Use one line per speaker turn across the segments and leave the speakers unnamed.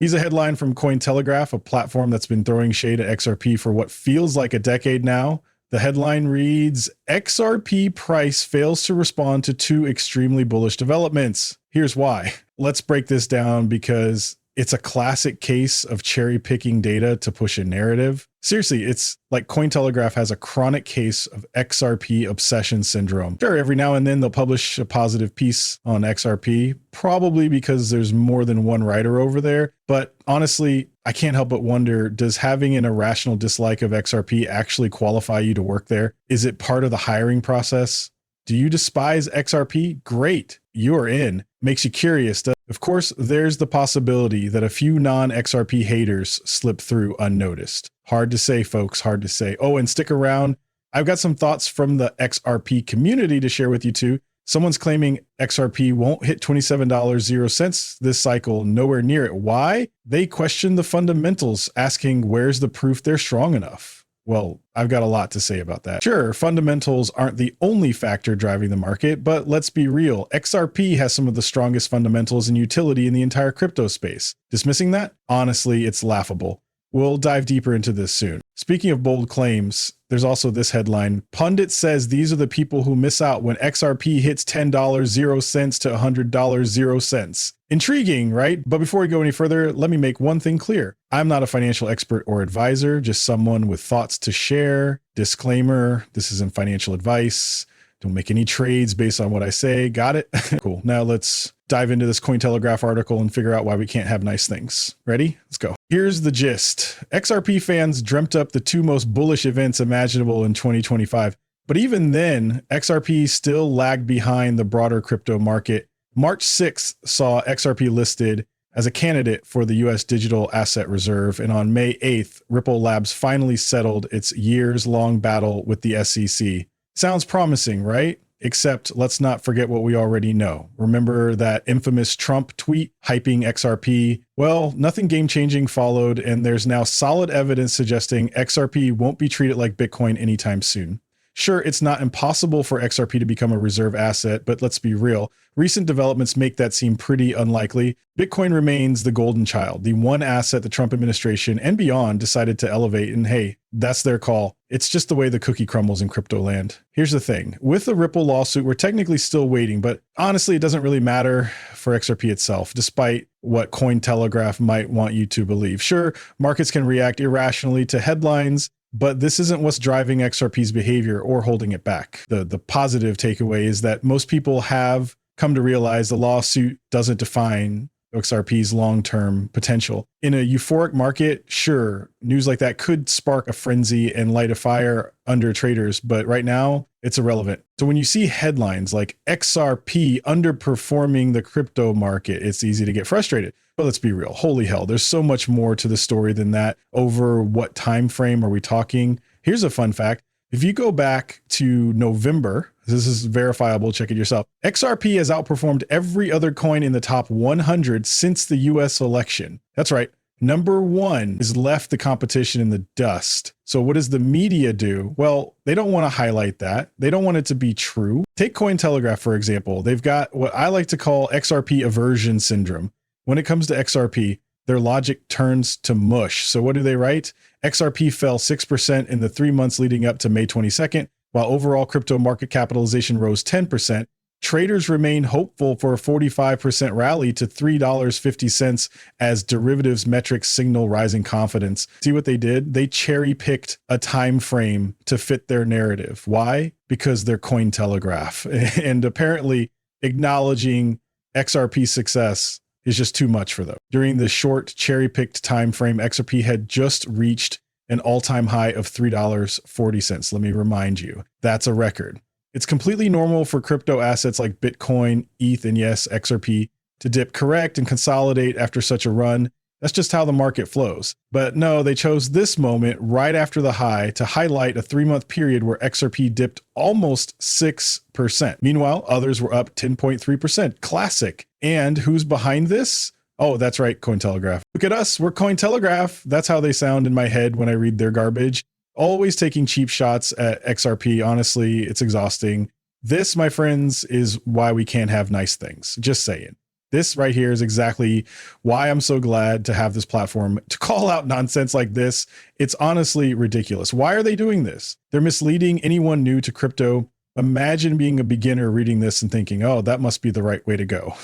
He's a headline from Cointelegraph, a platform that's been throwing shade at XRP for what feels like a decade now. The headline reads, XRP price fails to respond to two extremely bullish developments. Here's why. Let's break this down because it's a classic case of cherry picking data to push a narrative. Seriously, it's like Cointelegraph has a chronic case of XRP obsession syndrome. Sure, every now and then they'll publish a positive piece on XRP, probably because there's more than one writer over there. But honestly, I can't help but wonder, does having an irrational dislike of XRP actually qualify you to work there? Is it part of the hiring process? Do you despise XRP? Great, you are in. Makes you curious. Of course, there's the possibility that a few non-XRP haters slip through unnoticed. Hard to say, folks, hard to say. Oh, and stick around. I've got some thoughts from the XRP community to share with you too. Someone's claiming XRP won't hit $27.00 this cycle, nowhere near it. Why? They question the fundamentals, asking where's the proof they're strong enough? Well, I've got a lot to say about that. Sure, fundamentals aren't the only factor driving the market, but let's be real. XRP has some of the strongest fundamentals and utility in the entire crypto space. Dismissing that? Honestly, it's laughable. We'll dive deeper into this soon. Speaking of bold claims, there's also this headline. Pundit says these are the people who miss out when XRP hits $10.00 to $100.00. Intriguing, right? But before we go any further, let me make one thing clear. I'm not a financial expert or advisor, just someone with thoughts to share. Disclaimer, this isn't financial advice. Don't make any trades based on what I say. Got it? Cool. Now let's dive into this Cointelegraph article and figure out why we can't have nice things. Ready? Let's go. Here's the gist. XRP fans dreamt up the two most bullish events imaginable in 2025. But even then, XRP still lagged behind the broader crypto market. March 6th saw XRP listed as a candidate for the US Digital Asset Reserve. And on May 8th, Ripple Labs finally settled its years-long battle with the SEC. Sounds promising, right? Except let's not forget what we already know. Remember that infamous Trump tweet hyping XRP? Well, nothing game-changing followed, and there's now solid evidence suggesting XRP won't be treated like Bitcoin anytime soon. Sure, it's not impossible for XRP to become a reserve asset, but let's be real. Recent developments make that seem pretty unlikely. Bitcoin remains the golden child, the one asset the Trump administration and beyond decided to elevate, and hey, that's their call. It's just the way the cookie crumbles in crypto land. Here's the thing. With the Ripple lawsuit, we're technically still waiting, but honestly, it doesn't really matter for XRP itself, despite what Cointelegraph might want you to believe. Sure, markets can react irrationally to headlines, but this isn't what's driving XRP's behavior or holding it back. The positive takeaway is that most people have come to realize the lawsuit doesn't define XRP's long-term potential. In a euphoric market, sure, news like that could spark a frenzy and light a fire under traders, but right now it's irrelevant. So when you see headlines like XRP underperforming the crypto market, it's easy to get frustrated. But let's be real. Holy hell, there's so much more to the story than that. Over what time frame are we talking? Here's a fun fact. If you go back to November, this is verifiable, check it yourself. XRP has outperformed every other coin in the top 100 since the US election. That's right. Number one has left the competition in the dust. So what does the media do? Well, they don't want to highlight that. They don't want it to be true. Take Cointelegraph, for example. They've got what I like to call XRP aversion syndrome. When it comes to XRP, their logic turns to mush. So what do they write? XRP fell 6% in the 3 months leading up to May 22nd, while overall crypto market capitalization rose 10%. Traders remain hopeful for a 45% rally to $3.50 as derivatives metrics signal rising confidence. See what they did? They cherry-picked a time frame to fit their narrative. Why? Because they're Cointelegraph. And apparently acknowledging XRP's success is just too much for them. During the short cherry-picked time frame, XRP had just reached an all-time high of $3.40. Let me remind you, that's a record. It's completely normal for crypto assets like Bitcoin, ETH, and yes, XRP to dip, correct, and consolidate after such a run. That's just how the market flows. But no, they chose this moment right after the high to highlight a 3-month period where XRP dipped almost 6%. Meanwhile, others were up 10.3%. Classic. And who's behind this? Oh, that's right, Cointelegraph. Look at us, we're Cointelegraph. That's how they sound in my head when I read their garbage. Always taking cheap shots at XRP. Honestly, it's exhausting. This, my friends, is why we can't have nice things. Just saying. This right here is exactly why I'm so glad to have this platform to call out nonsense like this. It's honestly ridiculous. Why are they doing this? They're misleading anyone new to crypto. Imagine being a beginner reading this and thinking, oh, that must be the right way to go.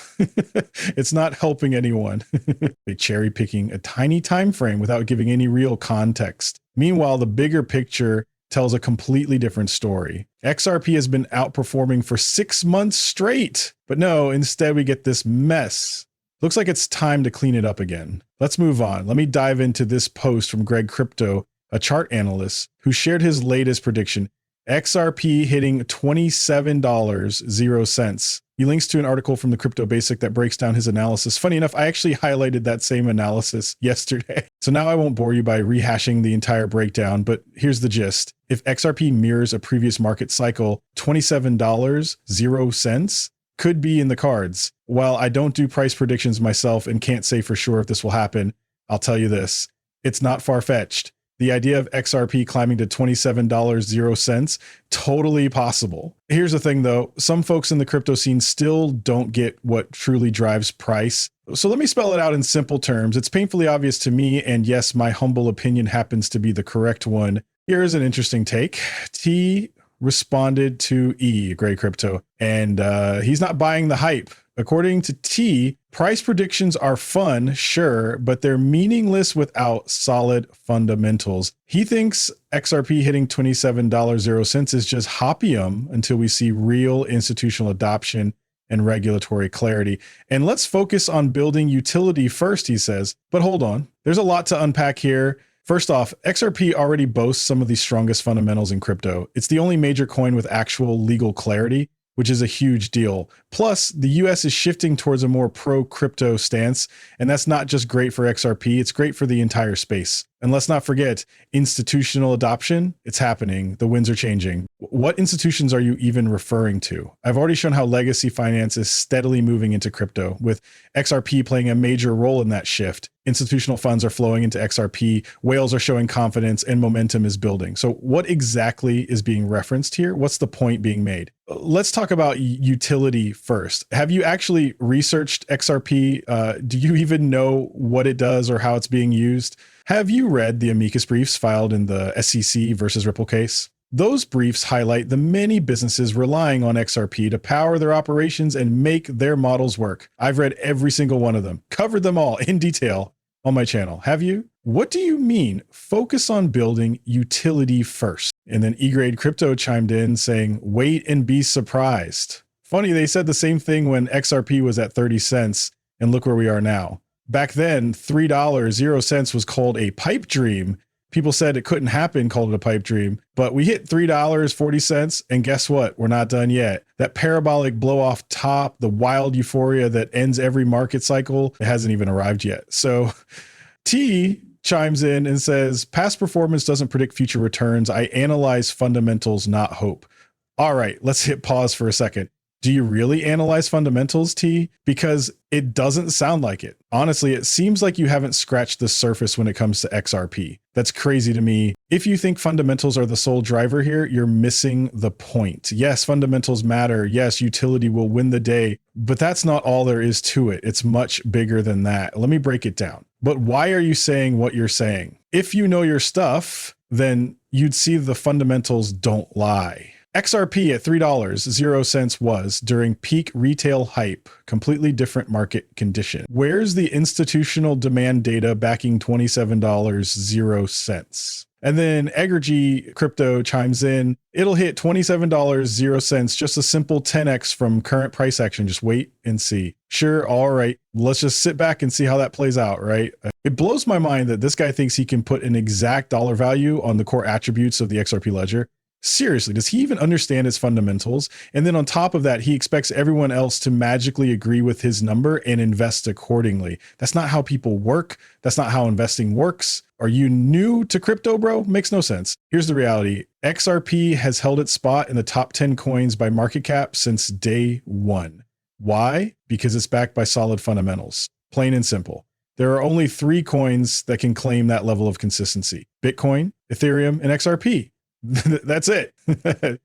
It's not helping anyone. They cherry picking a tiny time frame without giving any real context. Meanwhile, the bigger picture tells a completely different story. XRP has been outperforming for 6 months straight, but no, instead we get this mess. Looks like it's time to clean it up again. Let's move on. Let me dive into this post from Greg Crypto, a chart analyst who shared his latest prediction. XRP hitting $27.00. He links to an article from the Crypto Basic that breaks down his analysis. Funny enough, I actually highlighted that same analysis yesterday. So now I won't bore you by rehashing the entire breakdown, but here's the gist. If XRP mirrors a previous market cycle, $27.00 could be in the cards. While I don't do price predictions myself and can't say for sure if this will happen, I'll tell you this, it's not far-fetched. The idea of XRP climbing to $27.00, totally possible. Here's the thing though, some folks in the crypto scene still don't get what truly drives price. So let me spell it out in simple terms. It's painfully obvious to me, and yes, my humble opinion happens to be the correct one. Here's an interesting take. T responded to E, Grey Crypto, and he's not buying the hype. According to T, price predictions are fun, sure, but they're meaningless without solid fundamentals. He thinks XRP hitting $27.00 is just hopium until we see real institutional adoption and regulatory clarity. And let's focus on building utility first, he says. But hold on, there's a lot to unpack here. First off, XRP already boasts some of the strongest fundamentals in crypto. It's the only major coin with actual legal clarity, which is a huge deal. Plus, the US is shifting towards a more pro-crypto stance, and that's not just great for XRP, it's great for the entire space. And let's not forget, institutional adoption, it's happening. The winds are changing. What institutions are you even referring to? I've already shown how legacy finance is steadily moving into crypto, with XRP playing a major role in that shift. Institutional funds are flowing into XRP, whales are showing confidence, and momentum is building. So what exactly is being referenced here? What's the point being made? Let's talk about utility first. Have you actually researched XRP? Do you even know what it does or how it's being used? Have you read the amicus briefs filed in the SEC versus Ripple case? Those briefs highlight the many businesses relying on XRP to power their operations and make their models work. I've read every single one of them, covered them all in detail on my channel. Have you? What do you mean? Focus on building utility first. And then E-Grade Crypto chimed in saying, wait and be surprised. Funny, they said the same thing when XRP was at 30 cents, and look where we are now. Back then, $3.00 was called a pipe dream. People said it couldn't happen, called it a pipe dream. But we hit $3.40, and guess what? We're not done yet. That parabolic blow off top, the wild euphoria that ends every market cycle, it hasn't even arrived yet. So T chimes in and says, past performance doesn't predict future returns. I analyze fundamentals, not hope. All right, let's hit pause for a second. Do you really analyze fundamentals, T? Because it doesn't sound like it. Honestly, it seems like you haven't scratched the surface when it comes to XRP. That's crazy to me. If you think fundamentals are the sole driver here, you're missing the point. Yes, fundamentals matter. Yes, utility will win the day, but that's not all there is to it. It's much bigger than that. Let me break it down. But why are you saying what you're saying? If you know your stuff, then you'd see the fundamentals don't lie. XRP at $3.00 was during peak retail hype, completely different market condition. Where's the institutional demand data backing $27.00? And then Eggergy Crypto chimes in, it'll hit $27.00, just a simple 10x from current price action. Just wait and see. Sure, all right, let's just sit back and see how that plays out, right? It blows my mind that this guy thinks he can put an exact dollar value on the core attributes of the XRP ledger. Seriously, does he even understand its fundamentals? And then on top of that, he expects everyone else to magically agree with his number and invest accordingly. That's not how people work. That's not how investing works. Are you new to crypto, bro? Makes no sense. Here's the reality. XRP has held its spot in the top 10 coins by market cap since day one. Why? Because it's backed by solid fundamentals. Plain and simple. There are only 3 coins that can claim that level of consistency: Bitcoin, Ethereum, and XRP. That's it.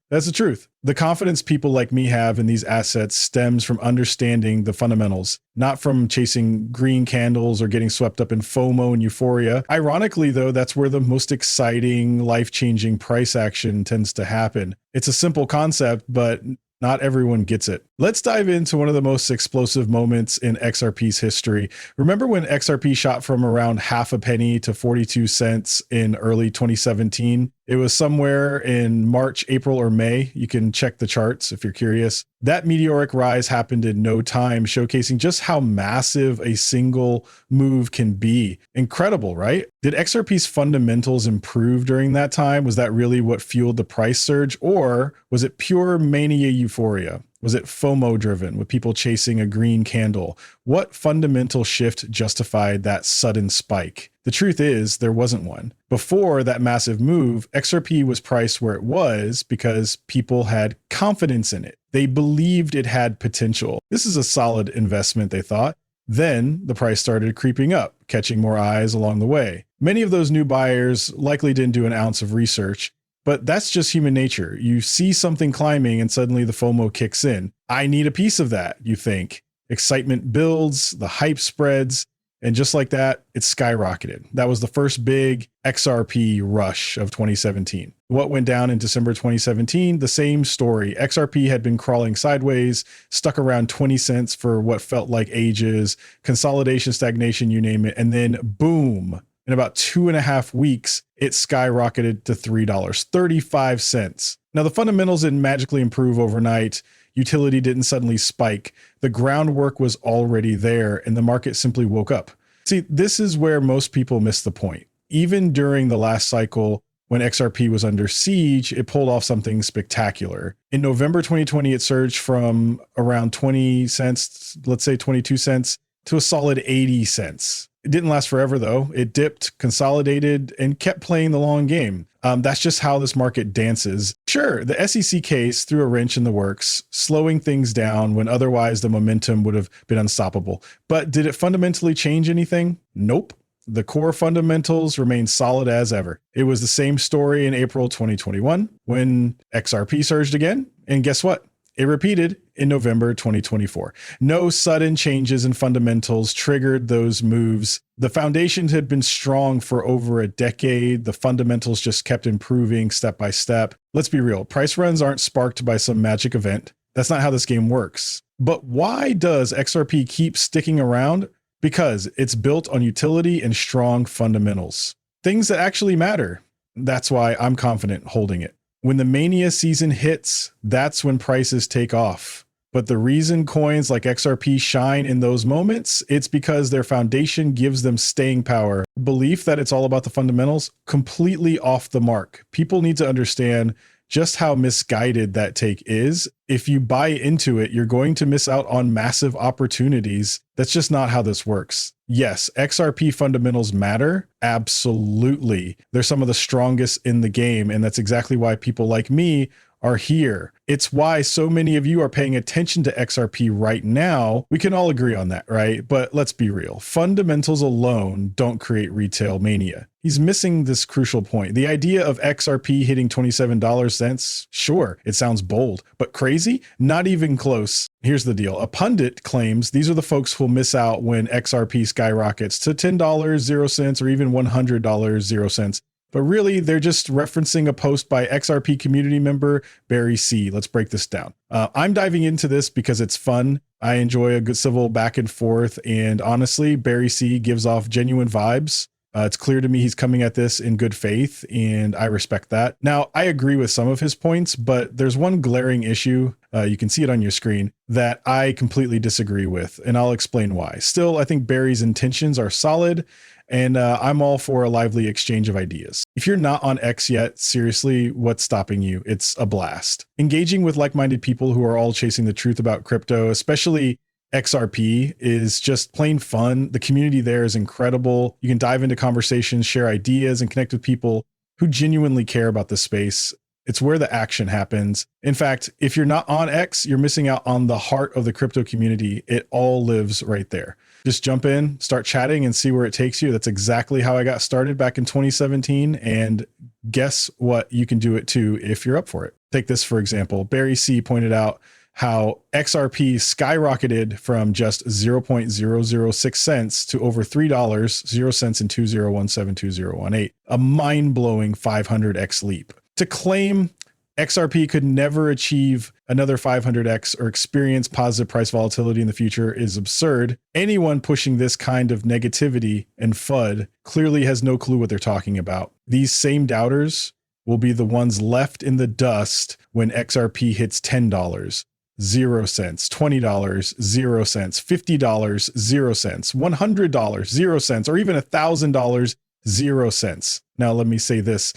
That's the truth. The confidence people like me have in these assets stems from understanding the fundamentals, not from chasing green candles or getting swept up in FOMO and euphoria. Ironically, though, that's where the most exciting, life-changing price action tends to happen. It's a simple concept, but not everyone gets it. Let's dive into one of the most explosive moments in XRP's history. Remember when XRP shot from around half a penny to 42 cents in early 2017? It was somewhere in March, April, or May. You can check the charts if you're curious. That meteoric rise happened in no time, showcasing just how massive a single move can be. Incredible, right? Did XRP's fundamentals improve during that time? Was that really what fueled the price surge? Or was it pure mania euphoria? Was it FOMO driven with people chasing a green candle? What fundamental shift justified that sudden spike? The truth is, there wasn't one. Before that massive move, XRP was priced where it was because people had confidence in it. They believed it had potential. This is a solid investment, they thought. Then the price started creeping up, catching more eyes along the way. Many of those new buyers likely didn't do an ounce of research. But that's just human nature. You see something climbing and suddenly the FOMO kicks in. I need a piece of that, you think. Excitement builds, the hype spreads, and just like that, it skyrocketed. That was the first big XRP rush of 2017. What went down in December 2017? The same story. XRP had been crawling sideways, stuck around 20 cents for what felt like ages, consolidation, stagnation, you name it, and then boom. In about 2.5 weeks, it skyrocketed to $3, 35 cents. Now, the fundamentals didn't magically improve overnight. Utility didn't suddenly spike. The groundwork was already there, and the market simply woke up. See, this is where most people miss the point. Even during the last cycle, when XRP was under siege, it pulled off something spectacular. In November 2020, it surged from around 20 cents, let's say 22 cents, to a solid 80 cents. It didn't last forever, though. It dipped, consolidated, and kept playing the long game. That's just how this market dances. Sure, the SEC case threw a wrench in the works, slowing things down when otherwise the momentum would have been unstoppable. But did it fundamentally change anything? Nope. The core fundamentals remain solid as ever. It was the same story in April 2021 when XRP surged again. And guess what? It repeated in November 2024. No sudden changes in fundamentals triggered those moves. The foundations had been strong for over a decade. The fundamentals just kept improving step by step. Let's be real. Price runs aren't sparked by some magic event. That's not how this game works. But why does XRP keep sticking around? Because it's built on utility and strong fundamentals. Things that actually matter. That's why I'm confident holding it. When the mania season hits, that's when prices take off. But the reason coins like XRP shine in those moments, it's because their foundation gives them staying power. Belief that it's all about the fundamentals, completely off the mark. People need to understand just how misguided that take is. If you buy into it, you're going to miss out on massive opportunities. That's just not how this works. Yes, XRP fundamentals matter. Absolutely. They're some of the strongest in the game. And that's exactly why people like me are here. It's why so many of you are paying attention to XRP right now. We can all agree on that, right? But let's be real. Fundamentals alone don't create retail mania. He's missing this crucial point. The idea of XRP hitting $27, sure, it sounds bold, but crazy? Not even close. Here's the deal. A pundit claims these are the folks who'll miss out when XRP skyrockets to $10, 0 cents, or even $100, 0 cents. But really, they're just referencing a post by XRP community member Barry C. Let's break this down. I'm diving into this because it's fun. I enjoy a good civil back and forth. And honestly, Barry C gives off genuine vibes. It's clear to me he's coming at this in good faith, and I respect that. Now, I agree with some of his points, but there's one glaring issue, you can see it on your screen, that I completely disagree with, and I'll explain why. Still, I think Barry's intentions are solid, and I'm all for a lively exchange of ideas. If you're not on X yet, seriously, what's stopping you? It's a blast. Engaging with like-minded people who are all chasing the truth about crypto, especially XRP, is just plain fun. The community there is incredible. You can dive into conversations, share ideas, and connect with people who genuinely care about the space. It's where the action happens. In fact, if you're not on X, you're missing out on the heart of the crypto community. It all lives right there. Just jump in, start chatting, and see where it takes you. That's exactly how I got started back in 2017. And guess what? You can do it too if you're up for it. Take this, for example. Barry C pointed out how XRP skyrocketed from just 0.006 cents to over $3, 0 cents in 2017, 2018, a mind-blowing 500x leap. To claim XRP could never achieve another 500x or experience positive price volatility in the future is absurd. Anyone pushing this kind of negativity and FUD clearly has no clue what they're talking about. These same doubters will be the ones left in the dust when XRP hits $10. 0 cents, $20, 0 cents, $50, 0 cents, $100, 0 cents, or even $1,000, 0 cents. Now, let me say this.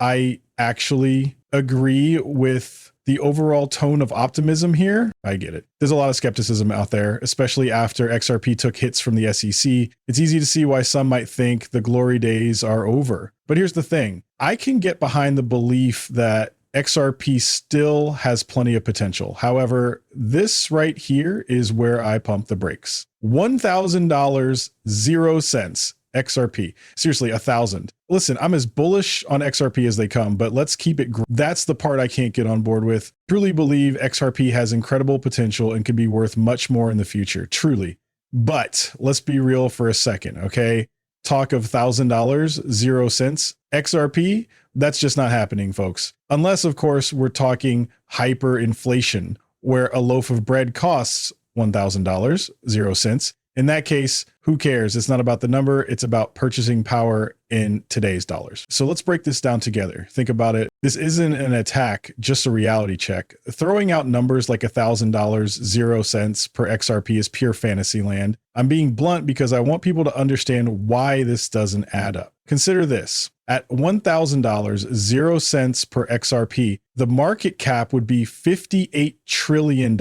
I actually agree with the overall tone of optimism here. I get it. There's a lot of skepticism out there, especially after XRP took hits from the SEC. It's easy to see why some might think the glory days are over. But here's the thing. I can get behind the belief that XRP still has plenty of potential. However, this right here is where I pump the brakes. $1,000, 0 cents. XRP. Seriously, 1,000. Listen, I'm as bullish on XRP as they come, but let's keep it. That's the part I can't get on board with. Truly believe XRP has incredible potential and can be worth much more in the future. Truly. But let's be real for a second, okay? Talk of $1,000, 0 cents. XRP, that's just not happening, folks. Unless, of course, we're talking hyperinflation, where a loaf of bread costs $1,000, 0 cents. In that case, who cares? It's not about the number. It's about purchasing power in today's dollars. So let's break this down together. Think about it. This isn't an attack, just a reality check. Throwing out numbers like $1,000, 0 cents per XRP is pure fantasy land. I'm being blunt because I want people to understand why this doesn't add up. Consider this. At $1,000, 0 cents per XRP, the market cap would be $58 trillion,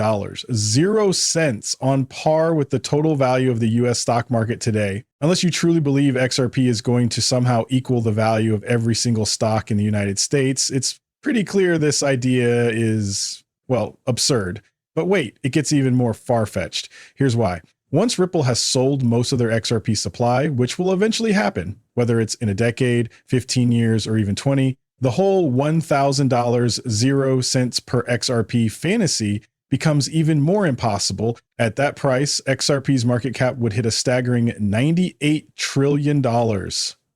0 cents, on par with the total value of the US stock market today. Unless you truly believe XRP is going to somehow equal the value of every single stock in the United States, it's pretty clear this idea is, well, absurd. But wait, it gets even more far-fetched. Here's why. Once Ripple has sold most of their XRP supply, which will eventually happen, whether it's in a decade, 15 years, or even 20, the whole $1,000, 0 cents per XRP fantasy becomes even more impossible. At that price, XRP's market cap would hit a staggering $98 trillion.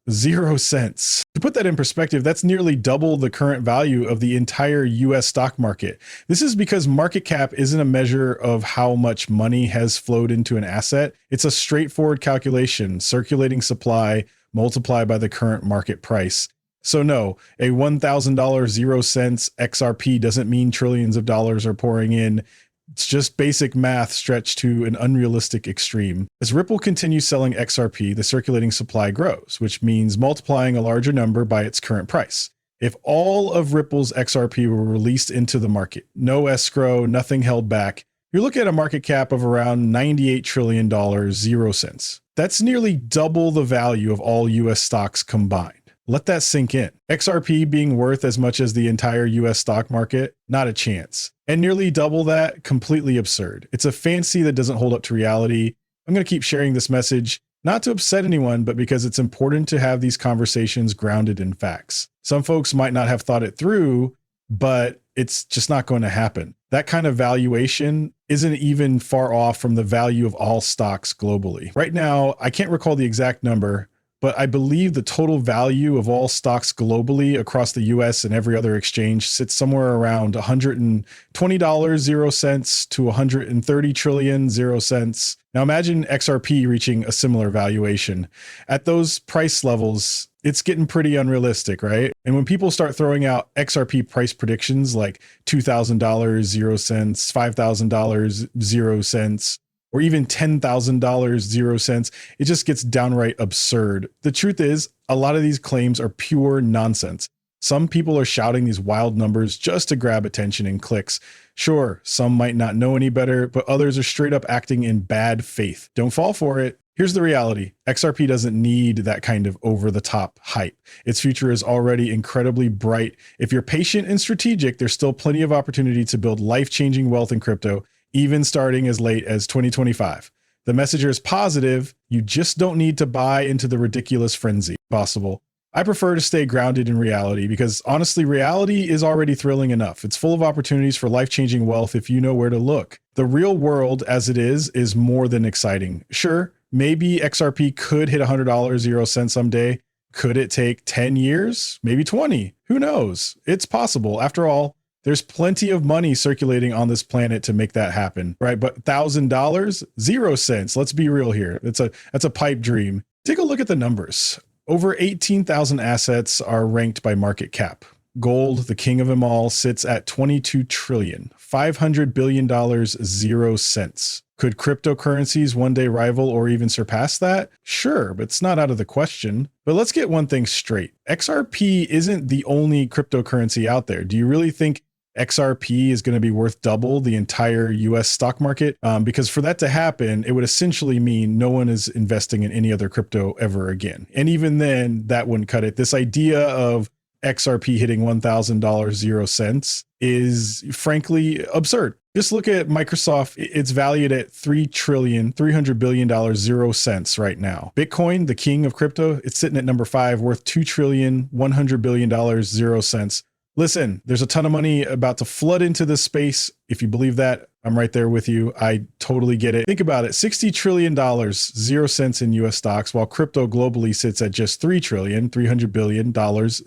0 cents. To put that in perspective, that's nearly double the current value of the entire US stock market. This is because market cap isn't a measure of how much money has flowed into an asset. It's a straightforward calculation, circulating supply multiplied by the current market price. So no, a $1,000, 0 cents XRP doesn't mean trillions of dollars are pouring in. It's just basic math stretched to an unrealistic extreme. As Ripple continues selling XRP, the circulating supply grows, which means multiplying a larger number by its current price. If all of Ripple's XRP were released into the market, no escrow, nothing held back, you're looking at a market cap of around $98 trillion, 0 cents. That's nearly double the value of all US stocks combined. Let that sink in. XRP being worth as much as the entire US stock market? Not a chance. And nearly double that? Completely absurd. It's a fantasy that doesn't hold up to reality. I'm going to keep sharing this message, not to upset anyone, but because it's important to have these conversations grounded in facts. Some folks might not have thought it through, but it's just not going to happen. That kind of valuation isn't even far off from the value of all stocks globally. Right now, I can't recall the exact number, but I believe the total value of all stocks globally across the US and every other exchange sits somewhere around $120, 0 cents to $130 trillion, 0 cents. Now imagine XRP reaching a similar valuation. At those price levels, it's getting pretty unrealistic, right? And when people start throwing out XRP price predictions like $2,000, 0 cents, $5,000, 0 cents, or even $10,000, 0 cents, it just gets downright absurd. The truth is, a lot of these claims are pure nonsense. Some people are shouting these wild numbers just to grab attention and clicks. Sure, some might not know any better, but others are straight up acting in bad faith. Don't fall for it. Here's the reality. XRP doesn't need that kind of over-the-top hype. Its future is already incredibly bright. If you're patient and strategic, there's still plenty of opportunity to build life-changing wealth in crypto, even starting as late as 2025. The message is positive. You just don't need to buy into the ridiculous frenzy possible. I prefer to stay grounded in reality because honestly, reality is already thrilling enough. It's full of opportunities for life-changing wealth if you know where to look. The real world as it is more than exciting. Sure, maybe XRP could hit $100 0 cents someday. Could it take 10 years? Maybe 20? Who knows? It's possible. After all, there's plenty of money circulating on this planet to make that happen, right? But $1,000, 0 cents. Let's be real here. That's a pipe dream. Take a look at the numbers. Over 18,000 assets are ranked by market cap. Gold, the king of them all, sits at 22 trillion, $500 billion, 0 cents. Could cryptocurrencies one day rival or even surpass that? Sure, but it's not out of the question. But let's get one thing straight. XRP isn't the only cryptocurrency out there. Do you really think XRP is going to be worth double the entire US stock market? Because for that to happen, it would essentially mean no one is investing in any other crypto ever again. And even then, that wouldn't cut it. This idea of XRP hitting $1,000 0 cents is frankly absurd. Just look at Microsoft. It's valued at $3 billion 0 cents right now. Bitcoin, the king of crypto, it's sitting at number 5, worth $2 billion 0 cents. Listen, there's a ton of money about to flood into this space. If you believe that, I'm right there with you. I totally get it. Think about it. $60 trillion, 0 cents in US stocks, while crypto globally sits at just $3 billion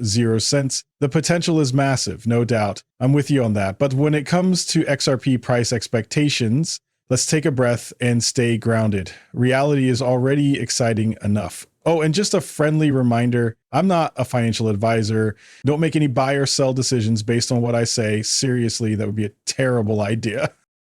0 cents. The potential is massive, no doubt. I'm with you on that. But when it comes to XRP price expectations, let's take a breath and stay grounded. Reality is already exciting enough. Oh, and just a friendly reminder, I'm not a financial advisor. Don't make any buy or sell decisions based on what I say. Seriously, that would be a terrible idea.